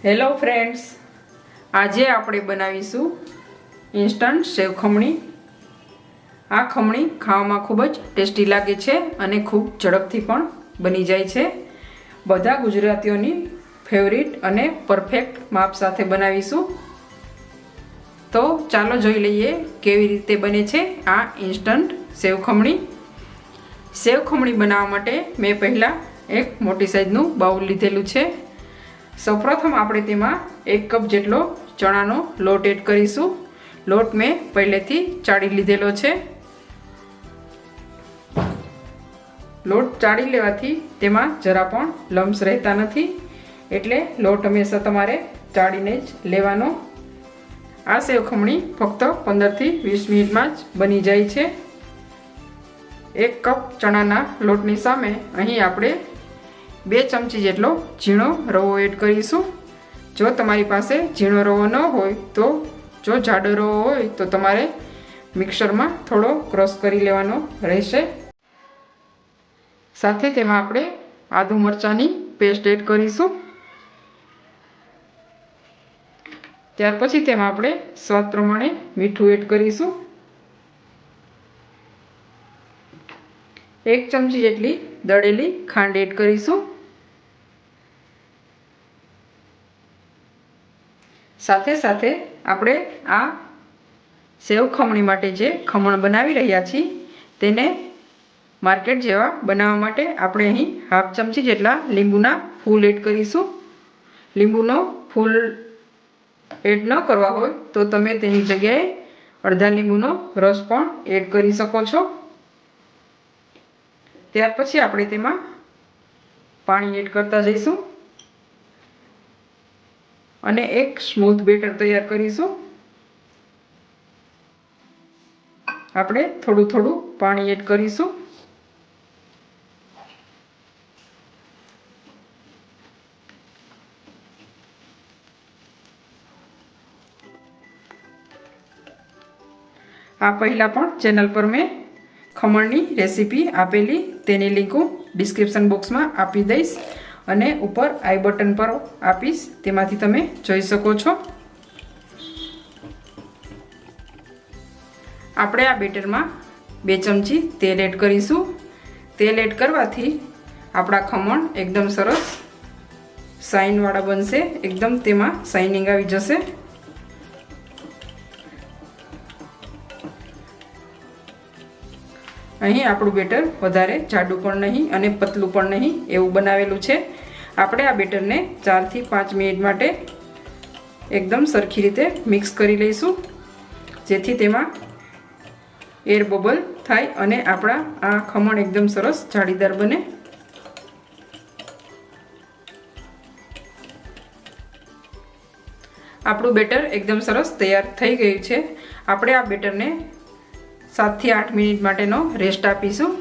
Hello friends, આજે આપણે બનાવીશું ઇન્સ્ટન્ટ સેવ ખમણી। આ ખમણી ખાવામાં ખૂબ જ ટેસ્ટી લાગે છે અને ખૂબ ઝડપથી પણ બની જાય છે। બધા ગુજરાતીઓની ફેવરિટ અને પરફેક્ટ માપ સાથે બનાવીશું। તો ચાલો જોઈ લઈએ કેવી રીતે બને છે આ ઇન્સ્ટન્ટ સેવ ખમણી। સેવ ખમણી બનાવવા માટે મેં પહેલાં એક મોટી સાઈઝનું બાઉલ લીધેલું છે। સૌપ્રથમ આપણે તેમાં 1 કપ જેટલો ચણાનો લોટ એડ કરીશું। લોટ મેં પહેલેથી ચાળી લીધેલો છે। લોટ ચાળી લેવાથી તેમાં જરા પણ લમ્સ રહેતા નથી, એટલે લોટ હંમેશા તમારે ચાળીને જ લેવાનો। આ સેવ ખમણી ફક્ત 15 થી 20 મિનિટમાં જ બની જાય છે। 1 કપ ચણાના લોટની સામે અહીં આપણે 2 ચમચી જેટલો ઝીણો રવો એડ કરીશું। જો તમારી પાસે ઝીણો રવો ન હોય તો જો જાડો રવો હોય તો તમારે મિક્સરમાં થોડો ક્રશ કરી લેવાનો રહેશે। સાથે તેમાં આપણે આદુ મરચાંની પેસ્ટ એડ કરીશું। ત્યાર પછી તેમાં આપણે સ્વાદ પ્રમાણે મીઠું એડ કરીશું। 1 ચમચી જેટલી દળેલી ખાંડ એડ કરીશું। સાથે સાથે આપણે આ સેવ ખમણી માટે જે ખમણ બનાવી રહ્યા છીએ તેને માર્કેટ જેવા બનાવવા માટે આપણે અહીં 1/2 ચમચી જેટલા લીંબુના ફૂલ એડ કરીશું। લીંબુનો ફૂલ એડ ન કરવા હોય તો તમે તેની જગ્યાએ અડધા લીંબુનો રસ પણ એડ કરી શકો છો। ત્યાર પછી આપણે તેમાં પાણી એડ કરતા જઈશું અને એક સ્મૂથ બેટર તૈયાર કરીશું। આપણે થોડું થોડું પાણી એડ કરીશું। આ પહેલાં પણ ચેનલ પર મેં ખમણની રેસીપી આપેલી, તેની લિંક હું ડિસ્ક્રિપ્શન બોક્સમાં આપી દઈશ અને ઉપર આઈ બટન પર આપીશ, તેમાંથી તમે જોઈ શકો છો। આપણે આ બેટરમાં 2 ચમચી તેલ એડ કરીશું। તેલ એડ કરવાથી આપણા ખમણ એકદમ સરસ શાઇનવાળા બનશે, એકદમ તેમાં શાઇનિંગ આવી જશે। અહીં આપણું બેટર વધારે જાડું પણ નહીં અને પતલું પણ નહીં એવું બનાવેલું છે। આપણે આ બેટરને 4 થી 5 મિનિટ માટે એકદમ સરખી રીતે મિક્સ કરી લઈશું, જેથી તેમાં એર બબલ થાય અને આપણા આ ખમણ એકદમ સરસ જાળીદાર બને। આપણું બેટર એકદમ સરસ તૈયાર થઈ ગયું છે। આપણે આ બેટરને 7 થી 8 મિનિટ માટેનો રેસ્ટ આપીશું।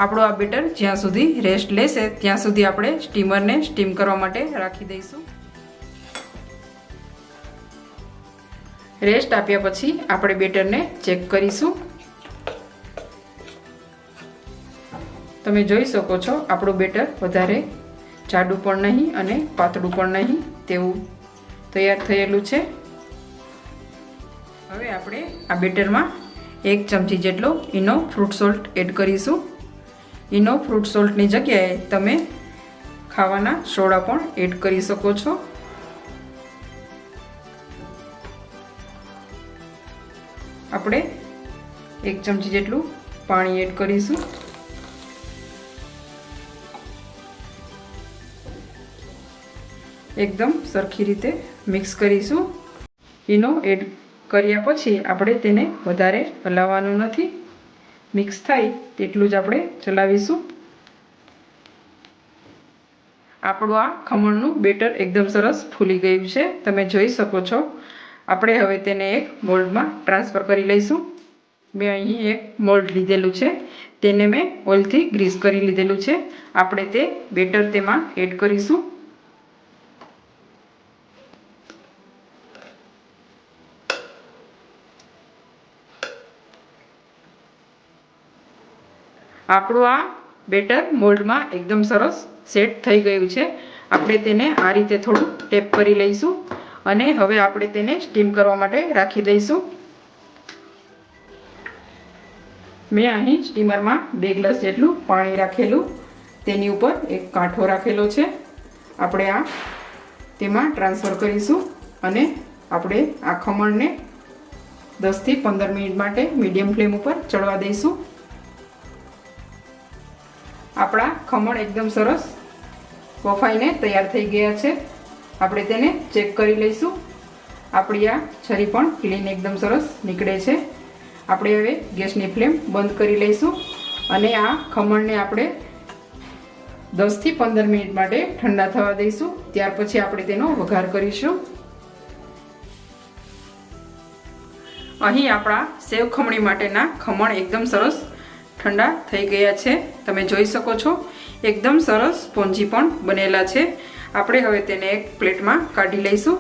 આપણું આ બેટર જ્યાં સુધી રેસ્ટ લેશે ત્યાં સુધી આપણે સ્ટીમરને સ્ટીમ કરવા માટે રાખી દઈશું। રેસ્ટ આપ્યા પછી આપણે બેટરને ચેક કરીશું। તમે જોઈ શકો છો આપણું બેટર વધારે જાડું પણ નહીં અને પાતળું પણ નહીં તેવું તૈયાર થયેલું છે। હવે આપણે આ બેટરમાં 1 ચમચી જેટલો ઇનો ફ્રૂટ સોલ્ટ એડ કરીશું। ઇનો ફ્રૂટ સોલ્ટની જગ્યાએ તમે ખાવાના સોડા પણ એડ કરી શકો છો। આપણે 1 ચમચી જેટલું પાણી એડ કરીશું। એકદમ સરખી રીતે મિક્સ કરીશું। ઇનો એડ કર્યા પછી આપણે તેને વધારે હલાવવાનું નથી, મિક્સ થાય તેટલું જ આપણે ચલાવીશું। આપણું આ ખમણનું બેટર એકદમ સરસ ફૂલી ગયું છે, તમે જોઈ શકો છો। આપણે હવે તેને એક મોલ્ડમાં ટ્રાન્સફર કરી લઈશું। મેં અહીં એક મોલ્ડ લીધેલું છે, તેને મેં ઓઇલથી ગ્રીસ કરી લીધેલું છે। આપણે તે બેટર તેમાં એડ કરીશું। આપણું આ બેટર મોલ્ડમાં એકદમ સરસ સેટ થઈ ગયું છે। આપણે તેને આ રીતે થોડું ટેપ કરી લઈશું અને હવે આપણે તેને સ્ટીમ કરવા માટે રાખી દઈશું. મેં અહીં સ્ટીમરમાં 2 ગ્લાસ જેટલું પાણી રાખેલું, તેની ઉપર એક કાંઠો રાખેલો છે. આપણે આ તેમાં ટ્રાન્સફર કરીશું અને આપણે આ ખમણને 10 થી 15 મિનિટ માટે મીડિયમ ફ્લેમ ઉપર ચડવા દઈશું. આપણા ખમણ એકદમ સરસ બફાઈને તૈયાર થઈ ગયા છે. આપણે તેને ચેક કરી લઈશું. આપણી આ છરી પણ ક્લીન એકદમ સરસ નીકળે છે. આપણે હવે ગેસની ફ્લેમ બંધ કરી લઈશું અને આ ખમણને આપણે 10 થી 15 મિનિટ માટે ઠંડા થવા દઈશું. ત્યાર પછી આપણે તેનો વઘાર કરીશું. અહીં આપણા સેવ ખમણી માટેના ખમણ એકદમ સરસ ઠંડા થઈ ગયા છે. તમે જોઈ શકો છો એકદમ સરસ સ્પોન્જી પણ બનેલા છે. આપણે હવે તેને એક પ્લેટમાં કાઢી લઈશું.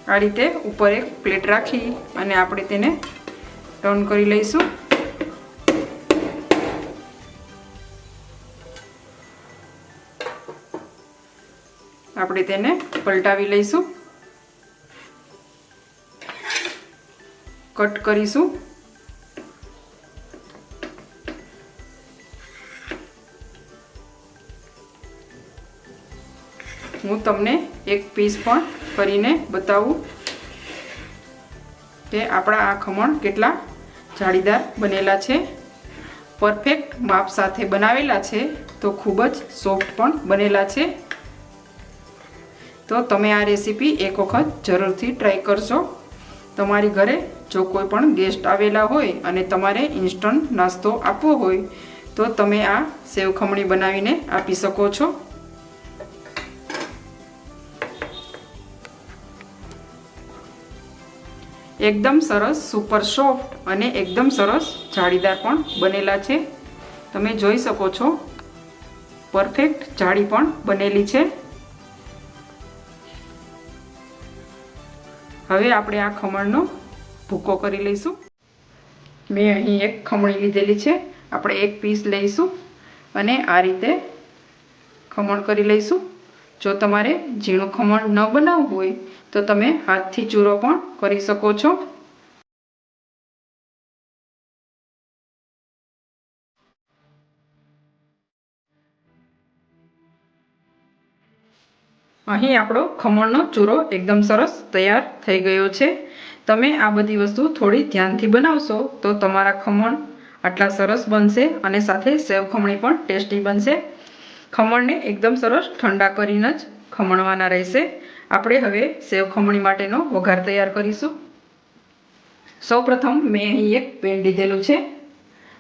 આ રીતે ઉપર એક પ્લેટ રાખી અને આપણે તેને ટર્ન કરી લઈશું. આપણે તેને પલટાવી લઈશું, કટ કરીશું. હું તમને એક પીસ પણ કરીને બતાવું કે આપણા આ ખમણ કેટલા જાળીદાર બનેલા છે. પરફેક્ટ માપ સાથે બનાવેલા છે તો ખૂબ જ સોફ્ટ પણ બનેલા છે. તો તમે આ રેસીપી એક વખત જરૂરથી ટ્રાય કરજો. તમારી ઘરે જો કોઈ પણ ગેસ્ટ આવેલા હોય અને તમારે ઇન્સ્ટન્ટ નાસ્તો આપવો હોય તો તમે આ સેવ ખમણી બનાવીને આપી શકો છો. એકદમ સરસ સુપર સોફ્ટ અને એકદમ સરસ જાળીદાર પણ બનેલા છે. તમે જોઈ શકો છો પરફેક્ટ જાળી પણ બનેલી છે. હવે આપણે આ ખમણનો ભૂકો કરી લઈશું. મેં અહીં એક ખમણી લીધેલી છે. આપણે એક પીસ લઈશું અને આ રીતે ખમણ કરી લઈશું. જો તમારે ઝીણું ખમણ ન બનાવવું હોય તો તમે હાથથી ચૂરો પણ કરી શકો છો. અહીં આપણો ખમણનો ચૂરો એકદમ સરસ તૈયાર થઈ ગયો છે. તમે આ બધી વસ્તુ થોડી ધ્યાનથી બનાવશો તો તમારા ખમણ આટલા સરસ બનશે અને સાથે સેવ ખમણી પણ ટેસ્ટી બનશે. ખમણને એકદમ સરસ ઠંડા કરીને જ ખમણવાના રહેશે. આપણે હવે સેવ ખમણી માટેનો વઘાર તૈયાર કરીશું. સૌપ્રથમ મેં અહીં એક પેન લીધેલું છે.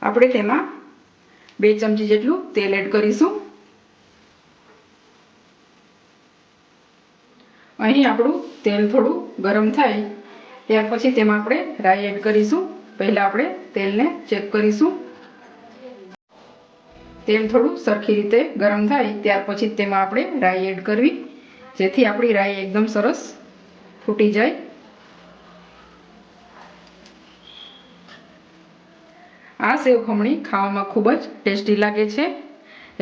આપણે તેમાં 2 ચમચી જેટલું તેલ એડ કરીશું. અહીં આપણું તેલ થોડું ગરમ થાય ત્યાર પછી તેમાં આપણે રાઈ એડ કરીશું. પહેલાં આપણે તેલને ચેક કરીશું. તેલ થોડું સરખી રીતે ગરમ થાય ત્યાર પછી તેમાં આપણે રાઈ એડ કરવી, જેથી આપણી રાઈ એકદમ સરસ ફૂટી જાય. આ સેવ ખમણી ખાવામાં ખૂબ જ ટેસ્ટી લાગે છે.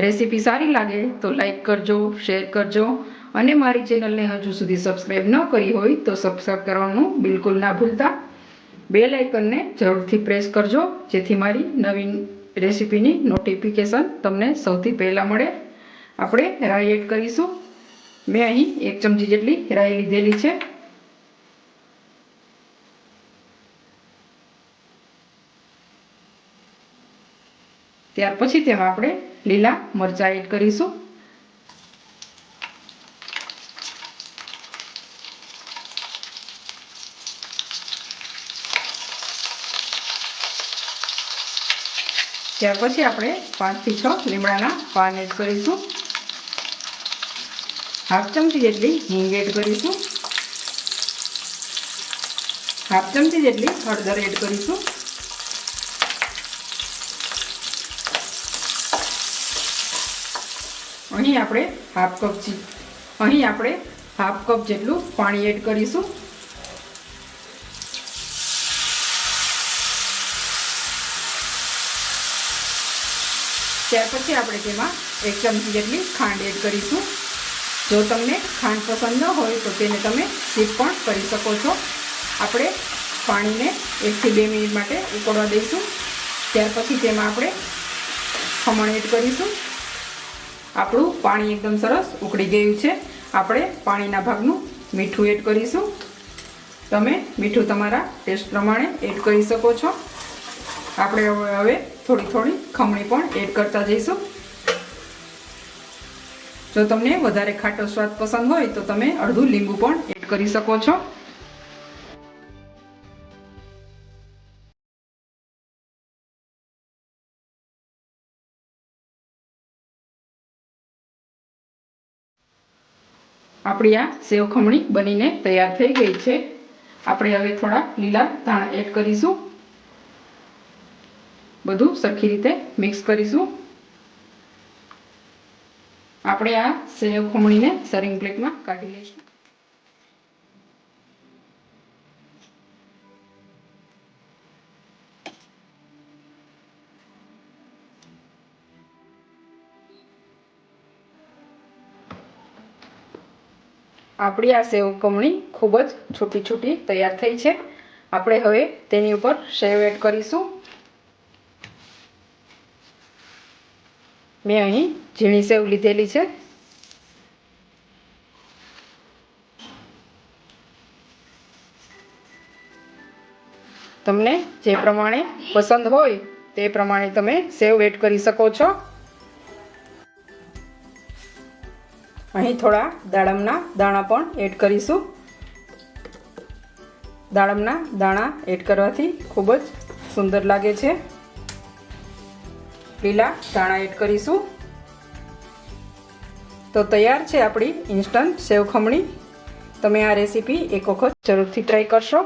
રેસીપી સારી લાગે તો લાઈક કરજો, શેર કરજો અને મારી ચેનલને હજુ સુધી સબસ્ક્રાઈબ ન કરી હોય તો સબસ્ક્રાઈબ કરવાનું બિલકુલ ના ભૂલતા. બેલ આઇકનને જરૂરથી પ્રેસ કરજો જેથી મારી નવીન રેસીપીની નોટિફિકેશન તમને સૌથી પહેલાં મળે. આપણે રાઈ એડ કરીશું. મેં અહીં 1 ચમચી જેટલી રાઈ લીધેલી છે. ત્યાર પછી તેમાં આપણે લીલા મરચાં એડ કરીશું. ત્યાર પછી આપણે 5 થી 6 લીમડાના પાન એડ કરીશું. હાફ ચમચી જેટલી હિંગ એડ કરીશું. હાફ ચમચી જેટલી હળદર એડ કરીશું. અહીં આપણે હાફ કપ જેટલું પાણી એડ કરીશું. ત્યાર પછી આપણે તેમાં 1 ચમચી જેટલી ખાંડ એડ કરીશું. જો તમને ખાંડ પસંદ ન હોય તો તેને તમે સ્કીપ પણ કરી શકો છો. આપણે પાણીને 1 થી 2 મિનિટ માટે ઉકળવા દઈશું. ત્યાર પછી તેમાં આપણે ખમણ એડ કરીશું. આપણું પાણી એકદમ સરસ ઉકળી ગયું છે. આપણે પાણીના ભાગનું મીઠું એડ કરીશું. તમે મીઠું તમારા ટેસ્ટ પ્રમાણે એડ કરી શકો છો. આપણે હવે થોડી ખમણી પણ એડ કરતા જઈશું. જો તમને વધારે ખાટો સ્વાદ પસંદ હોય તો તમે અડધું લીંબુ પણ એડ કરી શકો છો. આપણી આ સેવ ખમણી બનીને તૈયાર થઈ ગઈ છે. આપણે હવે થોડા લીલા ધાણા એડ કરીશું. બધું સરખી રીતે મિક્સ કરીશું. આપણે આ સેવ ખમણીને સર્વિંગ પ્લેટમાં કાઢી લઈશું. આપણી આ સેવ ખમણી ખૂબ જ છૂટી તૈયાર થઈ છે. આપણે હવે તેની ઉપર સેવ એડ કરીશું. મેં અહીં ઝીણી સેવ લીધેલી છે. તમને જે પ્રમાણે પસંદ હોય તે પ્રમાણે તમે સેવ એડ કરી શકો છો. અહીં થોડા દાડમના દાણા પણ એડ કરીશું. દાડમના દાણા એડ કરવાથી ખૂબ જ સુંદર લાગે છે. લીલા ધાણા એડ કરીશું. તો તૈયાર છે આપણી ઇન્સ્ટન્ટ સેવ ખમણી. તમે આ રેસીપી એક વખત જરૂરથી ટ્રાય કરશો.